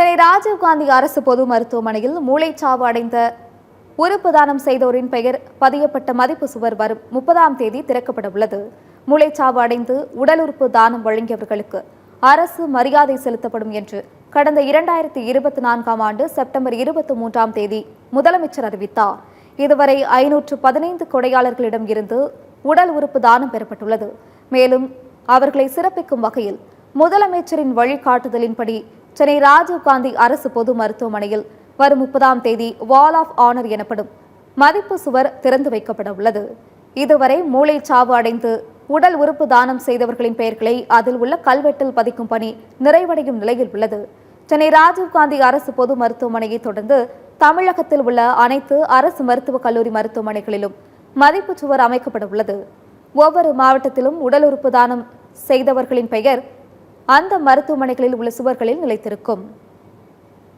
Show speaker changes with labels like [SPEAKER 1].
[SPEAKER 1] சென்னை ராஜீவ்காந்தி அரசு பொது மருத்துவமனையில் மூளைச்சாவு அடைந்த உறுப்பு தானம் செய்தோரின் பெயர் பதியப்பட்ட மதிப்பு சுவர் வரும் 30ஆம் தேதி திறக்கப்பட உள்ளது. மூளைச்சாவு அடைந்து உடல் உறுப்பு தானம் வழங்கியவர்களுக்கு அரசு மரியாதை செலுத்தப்படும் என்று கடந்த 2024ஆம் ஆண்டு செப்டம்பர் 23ஆம் தேதி முதலமைச்சர் அறிவித்தார். இதுவரை 515 கொடையாளர்களிடம் இருந்து உடல் உறுப்பு தானம் பெறப்பட்டுள்ளது. மேலும் அவர்களை சிறப்பிக்கும் வகையில் முதலமைச்சரின் வழிகாட்டுதலின்படி சென்னை ராஜீவ்காந்தி அரசு பொது மருத்துவமனையில் வரும் 30ஆம் தேதி வால் ஆஃப் ஆனர் எனப்படும் மதிப்பு சுவர் திறந்து வைக்கப்பட உள்ளது. இதுவரை மூளைச்சாவு அடைந்து உடல் உறுப்பு தானம் செய்தவர்களின் பெயர்களை அதில் உள்ள கல்வெட்டில் பதிக்கும் பணி நிறைவடையும் நிலையில் உள்ளது. சென்னை ராஜீவ்காந்தி அரசு பொது மருத்துவமனையை தொடர்ந்து தமிழகத்தில் உள்ள அனைத்து அரசு மருத்துவக் கல்லூரி மருத்துவமனைகளிலும் மதிப்பு சுவர் அமைக்கப்பட உள்ளது. ஒவ்வொரு மாவட்டத்திலும் உடல் உறுப்பு தானம் செய்தவர்களின் பெயர் அந்த மருத்துவமனைகளில் உள்ள சுவர்களில் நிலைத்திருக்கும்.